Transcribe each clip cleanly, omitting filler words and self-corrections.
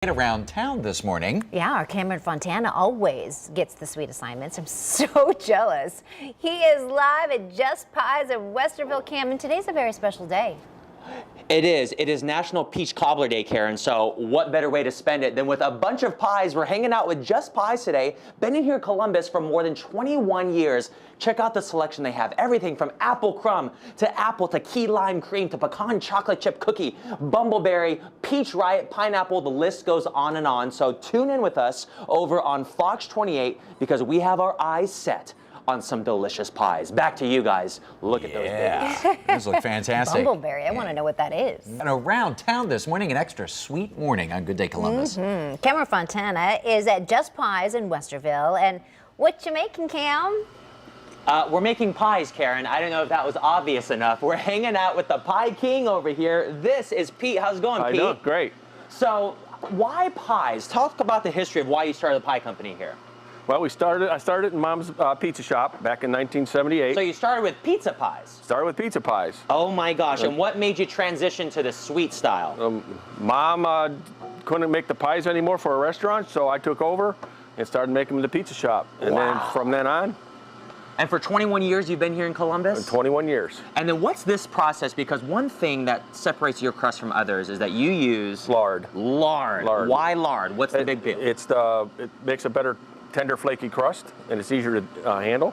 Around town this morning. Yeah, our Cameron Fontana always gets the sweet assignments. I'm so jealous. He is live at Just Pies in Westerville, Cam, and today's a very special day. It is. It is National Peach Cobbler Day, Karen, so what better way to spend it than with a bunch of pies. We're hanging out with Just Pies today. Been in here in Columbus for more than 21 years. Check out the selection they have. Everything from apple crumb to apple to key lime cream to pecan chocolate chip cookie, bumbleberry, peach riot, pineapple, the list goes on and on. So tune in with us over on Fox 28 because we have our eyes set on some delicious pies. Back to you guys. Look at those babies. Those look fantastic. Bumbleberry, I want to know what that is. And around town this morning, an extra sweet morning on Good Day Columbus. Cameron Fontana is at Just Pies in Westerville, and what you making, Cam? We're making pies, Karen. I don't know if that was obvious enough. We're hanging out with the Pie King over here. This is Pete. How's it going, Pete? I know, great. So, why pies? Talk about the history of why you started the pie company here. Well, I started in Mom's pizza shop back in 1978. So you started with pizza pies? Started with pizza pies. Oh my gosh, and what made you transition to the sweet style? Mom couldn't make the pies anymore for a restaurant, so I took over and started making them in the pizza shop. And then from then on. And for 21 years you've been here in Columbus? 21 years. And then what's this process? Because one thing that separates your crust from others is that you use Lard. Lard. Why lard? What's the big deal? It makes a better tender flaky crust, and it's easier to handle.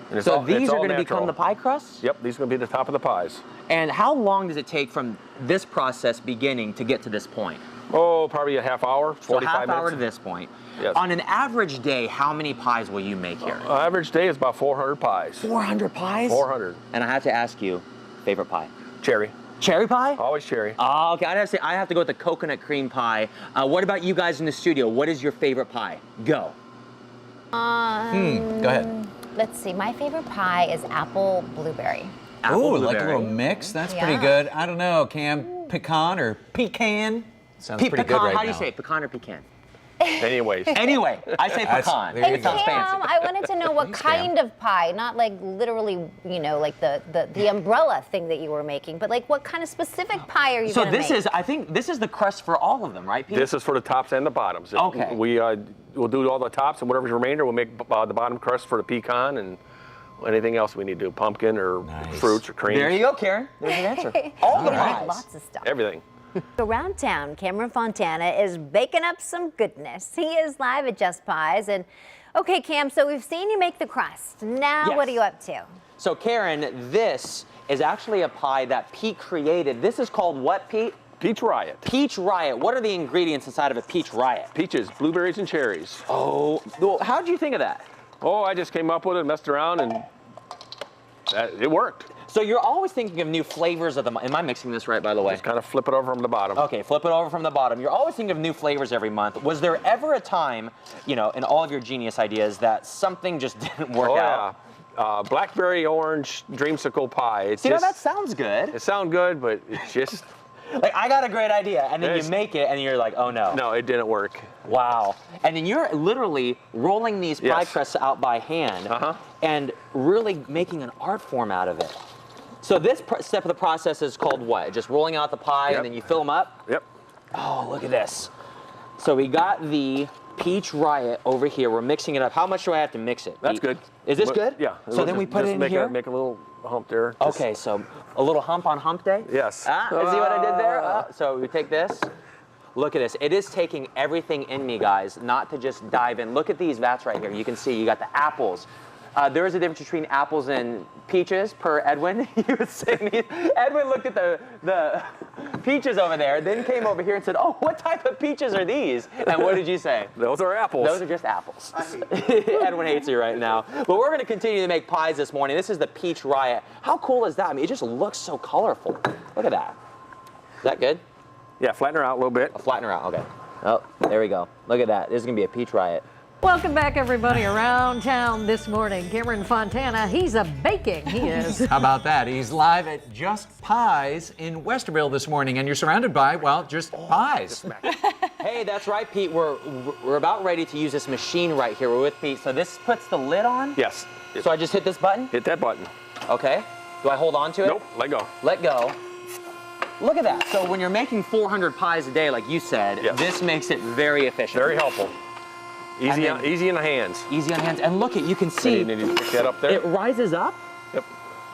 And it's so all, these it's are all going to natural. become the pie crusts? Yep, these are going to be the top of the pies. And how long does it take from this process beginning to get to this point? Oh, probably a half hour, 45 minutes. So half hour to this point. Yes. On an average day, how many pies will you make here? Average day is about 400 pies. 400 pies? 400. And I have to ask you, favorite pie? Cherry. Cherry pie? Always cherry. Oh, okay. I have to go with the coconut cream pie. What about you guys in the studio? What is your favorite pie? Go. Go ahead. Let's see, my favorite pie is apple blueberry. Ooh, like a little mix? That's pretty good. I don't know, Cam, pecan or pecan? Sounds pretty good right now. How do you say it? Pecan or pecan? Anyways. Anyway, I say pecan. there you Hey, It sounds Cam, fancy. I wanted to know what kind of pie, not like literally, you know, like the umbrella thing that you were making, but like what kind of specific pie are you So going to make? this is, I think, this is the crust for all of them, right, Pete? This is for the tops and the bottoms. Okay. We'll do all the tops, and whatever's remainder, we'll make the bottom crust for the pecan and anything else we need to do, pumpkin or fruits or creams. There you go, Karen. There's an answer. All the You pies. make lots of stuff. Everything. Around town, Cameron Fontana is baking up some goodness. He is live at Just Pies. And okay, Cam, so we've seen you make the crust. Now what are you up to? So Karen, this is actually a pie that Pete created. This is called what, Pete? Peach Riot. Peach Riot. What are the ingredients inside of a Peach Riot? Peaches, blueberries, and cherries. Oh, well, how'd you think of that? Oh, I just came up with it, messed around, and it worked. So you're always thinking of new flavors of them. Am I mixing this right, by the way? Just kind of flip it over from the bottom. Okay, flip it over from the bottom. You're always thinking of new flavors every month. Was there ever a time, you know, in all of your genius ideas that something just didn't work out? Yeah. Blackberry orange dreamsicle pie. See, now that sounds good. It sounds good, but it's just... Like, I got a great idea, and then you make it, and you're like, oh no. No, it didn't work. Wow. And then you're literally rolling these pie crusts out by hand and really making an art form out of it. So this step of the process is called what? Just rolling out the pie and then you fill them up? Yep. Oh, look at this. So we got the Peach Riot over here. We're mixing it up. How much do I have to mix it? That's good. Is this good? Yeah. So then we put it in here? Make a little hump there. Okay, so a little hump on hump day? Yes. See what I did there? So we take this. Look at this. It is taking everything in me, guys, not to just dive in. Look at these vats right here. You can see you got the apples. There is a difference between apples and peaches per Edwin. He was saying, Edwin looked at the peaches over there, then came over here and said, oh, what type of peaches are these? And what did you say? Those are apples. Those are just apples. Edwin hates you right now. But we're going to continue to make pies this morning. This is the Peach Riot. How cool is that? I mean, it just looks so colorful. Look at that. Is that good? Yeah, flatten her out a little bit. Flatten her out, okay. Oh, there we go. Look at that. This is going to be a Peach Riot. Welcome back, everybody, around town this morning. Cameron Fontana, he's a baking, he is. How about that? He's live at Just Pies in Westerville this morning, and you're surrounded by, well, just pies. Hey, that's right, Pete. We're about ready to use this machine right here. We're with Pete. So this puts the lid on? Yes. So I just hit this button? Hit that button. Okay. Do I hold on to it? Nope, let go. Let go. Look at that. So when you're making 400 pies a day, like you said, Yes. this makes it very efficient. Very helpful. Easy, easy in the hands. Easy on the hands. And look at, you can see. You need to pick that up there. It rises up. Yep.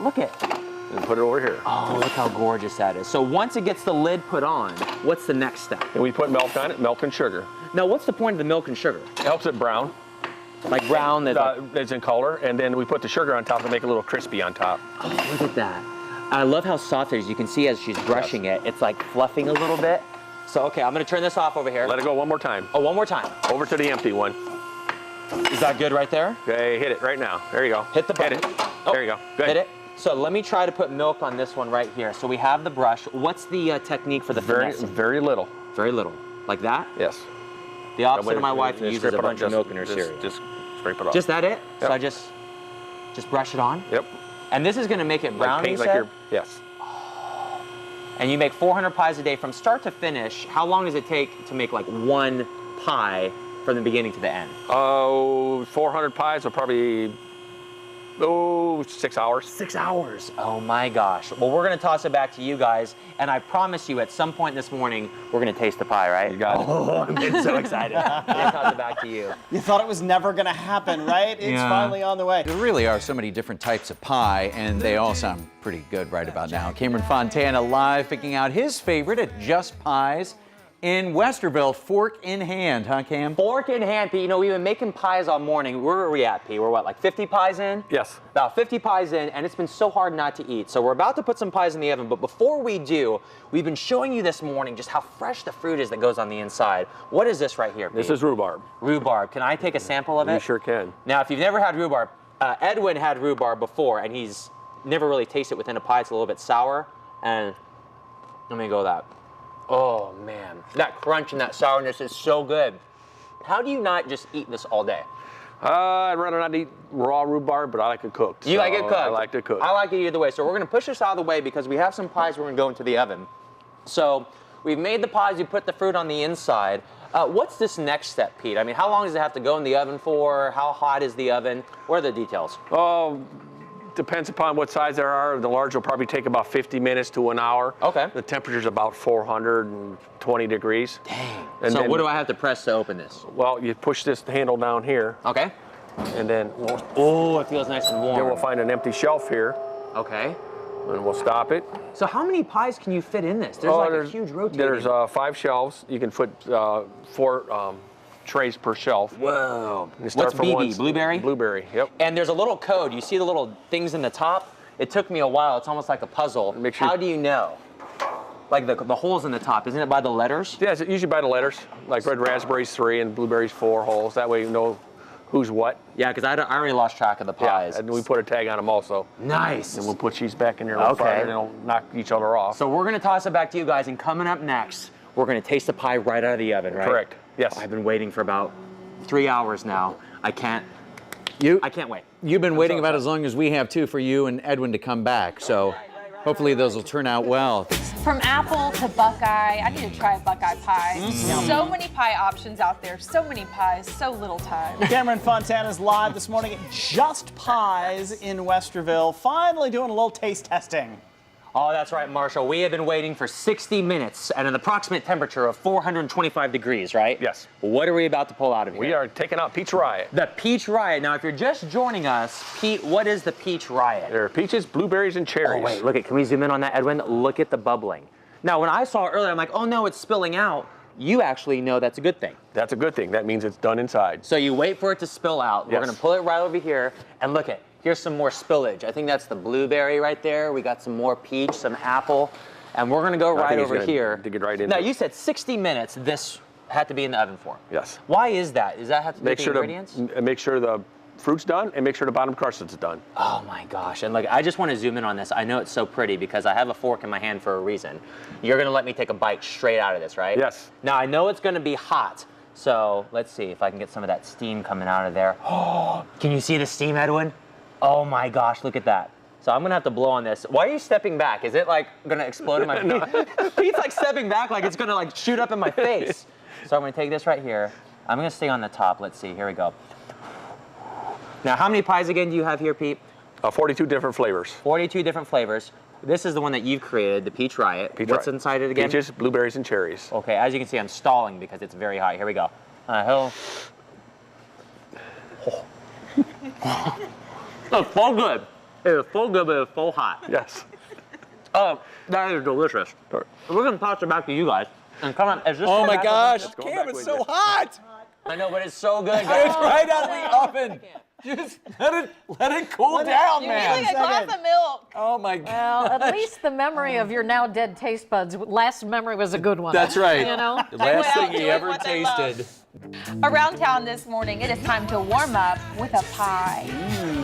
Look at. And put it over here. Oh, look how gorgeous that is. So once it gets the lid put on, what's the next step? And we put milk on it, milk and sugar. Now, what's the point of the milk and sugar? It helps it brown. Like brown, It's in color, and then we put the sugar on top to make it a little crispy on top. Oh, look at that. I love how soft it is. You can see as she's brushing it, it's like fluffing a little bit. So, okay, I'm gonna turn this off over here. Let it go one more time. Oh, one more time. Over to the empty one. Is that good right there? Okay, hit it right now. There you go. Hit the button. Hit it. Oh, there you go. Good. Hit it. So let me try to put milk on this one right here. So we have the brush. What's the technique for the finesse? Very little. Very little. Like that? Yes. The opposite of my wife Just uses scrape a it off. bunch of milk in her cereal. Just scrape it off. Just that it? So Yep. I just brush it on? Yep. And this is gonna make it brown, Like you paint, said? yes. And you make 400 pies a day from start to finish. How long does it take to make like one pie from the beginning to the end? Oh, 400 pies will probably, 6 hours. 6 hours. Oh my gosh. Well, we're gonna toss it back to you guys, and I promise you at some point this morning, we're gonna taste the pie, right? You got it. Oh, I'm getting so excited. I'm gonna toss it back to you. You thought it was never gonna happen, right? It's Yeah. finally on the way. There really are so many different types of pie, and they all sound pretty good right about now. Cameron Fontana live picking out his favorite at Just Pies in Westerville, fork in hand, huh, Cam? Fork in hand, Pete. You know, we've been making pies all morning. Where are we at, Pete? We're what, like 50 pies in? Yes. About 50 pies in, and it's been so hard not to eat. So we're about to put some pies in the oven, but before we do, we've been showing you this morning just how fresh the fruit is that goes on the inside. What is this right here, Pete? This is rhubarb. Rhubarb. Can I take a sample of it? You sure can. Now, if you've never had rhubarb, Edwin had rhubarb before, and he's never really tasted it within a pie. It's a little bit sour, and let me go with that. Oh man, that crunch and that sourness is so good. How do you not just eat this all day? I'd rather not eat raw rhubarb, but I like it cooked. You like it cooked? I like it cooked. I like it either way. So we're gonna push this out of the way because we have some pies we're gonna go into the oven. So we've made the pies, you put the fruit on the inside. What's this next step, Pete? I mean, how long does it have to go in the oven for? How hot is the oven? What are the details? Oh, depends upon what size there are. The large will probably take about 50 minutes to an hour. Okay. The temperature's about 420 degrees. Dang. And so then- what do I have to press to open this? Well, you push this handle down here, Okay. and then Oh, it feels nice and warm. we'll find an empty shelf here, Okay. and we'll stop it. So how many pies can you fit in this? There's like a huge rotating. There's 5 shelves. You can put 4 trays per shelf. Whoa. You start What's from BB? one- Blueberry? Blueberry, yep. And there's a little code. You see the little things in the top? It took me a while. It's almost like a puzzle. Make sure- How do you know? Like the holes in the top, isn't it by the letters? Yeah, it's usually by the letters. Like red raspberries 3 and blueberries 4 holes. That way you know who's what. Yeah, because I already lost track of the pies. Yeah, and we put a tag on them also. Nice. And we'll put these back in there a little Okay. farther, and they'll knock each other off. So we're gonna toss it back to you guys, and coming up next, we're gonna taste the pie right out of the oven, right? Correct. Yes. I've been waiting for about 3 hours now. I can't wait. You've been waiting about as long as we have too for you and Edwin to come back, so hopefully those will turn out well. From apple to Buckeye, I need to try a Buckeye pie. So many pie options out there, so many pies, so little time. Cameron Fontana's live this morning at Just Pies in Westerville, finally doing a little taste testing. Oh, that's right, Marshall. We have been waiting for 60 minutes at an approximate temperature of 425 degrees, right? Yes. What are we about to pull out of here? We are taking out Peach Riot. The Peach Riot. Now, if you're just joining us, Pete, what is the Peach Riot? There are peaches, blueberries, and cherries. Oh, wait, look at, can we zoom in on that, Edwin? Look at the bubbling. Now, when I saw it earlier, I'm like, oh no, it's spilling out. You actually know that's a good thing. That's a good thing. That means it's done inside. So you wait for it to spill out. We're Yes. gonna pull it right over here, and look at, here's some more spillage. I think that's the blueberry right there. We got some more peach, some apple, and we're gonna go I right think he's over gonna here. dig it right into Now, it. you said 60 minutes this had to be in the oven for. Yes. Why is that? Does that have to do with Make the sure ingredients? make sure the fruit's done, and make sure the bottom crust is done. Oh my gosh, and look, I just want to zoom in on this. I know it's so pretty because I have a fork in my hand for a reason. You're gonna let me take a bite straight out of this, right? Yes. Now, I know it's gonna be hot, so let's see if I can get some of that steam coming out of there. Oh, can you see the steam, Edwin? Oh my gosh, look at that. So I'm gonna have to blow on this. Why are you stepping back? Is it like gonna explode in my face? Pete's like stepping back like it's gonna like shoot up in my face. So I'm gonna take this right here. I'm gonna stay on the top. Let's see, here we go. Now, how many pies again do you have here, Pete? 42 different flavors. 42 different flavors. This is the one that you've created, the Peach Riot. What's inside it again? Peaches, blueberries, and cherries. Okay, as you can see, I'm stalling because it's very hot. Here we go. It's so good. It is so good, but it's so hot. Yes. That is delicious. Sure. We're gonna toss it back to you guys. And come on, is this Oh my gosh, going Cam, back it's with so you. hot. I know, but it's so good, It's guys. right out of the oven. Just let it cool down, You man. need like a glass of milk. Oh my God. Well, at least the memory of your now dead taste buds, last memory was a good one. That's right. You know? The last went out thing he doing ever what they love. tasted. Around town this morning, it is time to warm up with a pie.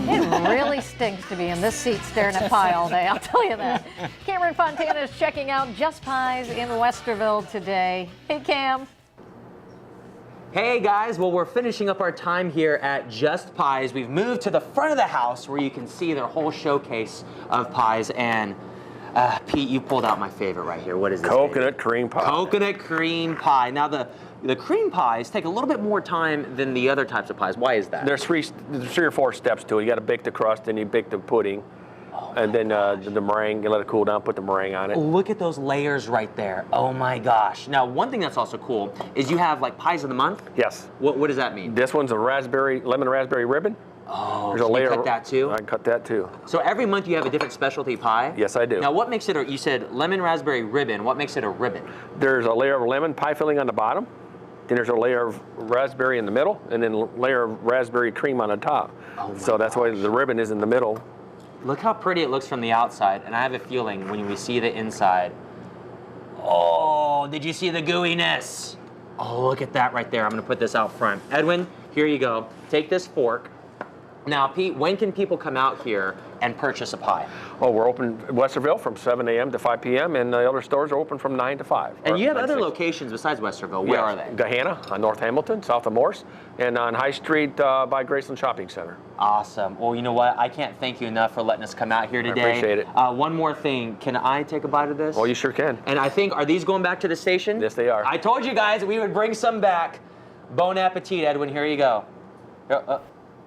It really stinks to be in this seat staring at pie all day, I'll tell you that. Cameron Fontana is checking out Just Pies in Westerville today. Hey, Cam. Hey guys, well we're finishing up our time here at Just Pies. We've moved to the front of the house where you can see their whole showcase of pies. And Pete, you pulled out my favorite right here. What is this? Coconut cream pie. Coconut cream pie. Now the cream pies take a little bit more time than the other types of pies. Why is that? There's three or four steps to it. You got to bake the crust, then you bake the pudding, and then the meringue. You let it cool down. Put the meringue on it. Look at those layers right there. Oh my gosh. Now one thing that's also cool is you have like pies of the month. Yes. What does that mean? This one's a lemon raspberry ribbon. Oh, There's so a layer. you cut that too? I cut that too. So every month you have a different specialty pie? Yes, I do. Now what makes it, you said lemon raspberry ribbon, what makes it a ribbon? There's a layer of lemon pie filling on the bottom. Then there's a layer of raspberry in the middle, and then a layer of raspberry cream on the top. Oh my so that's why the ribbon is in the middle. Look how pretty it looks from the outside, and I have a feeling when we see the inside, oh, did you see the gooiness? Oh, look at that right there. I'm gonna put this out front. Edwin, here you go. Take this fork. Now, Pete, when can people come out here and purchase a pie? Oh, we're open in Westerville from 7 a.m. to 5 p.m. and the other stores are open from 9 to 5. And you have 9 to other 6. locations besides Westerville. Where are they? Gahanna on North Hamilton, south of Morse, and on High Street by Graceland Shopping Center. Awesome. Well, you know what? I can't thank you enough for letting us come out here today. appreciate it. One more thing. Can I take a bite of this? Oh, you sure can. And I think, are these going back to the station? Yes, they are. I told you guys we would bring some back. Bon appetit, Edwin. Here you go.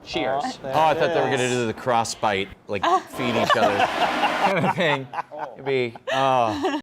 Cheers. Oh, I thought they were gonna do the cross bite, like feed each other kind of thing. It'd be, oh.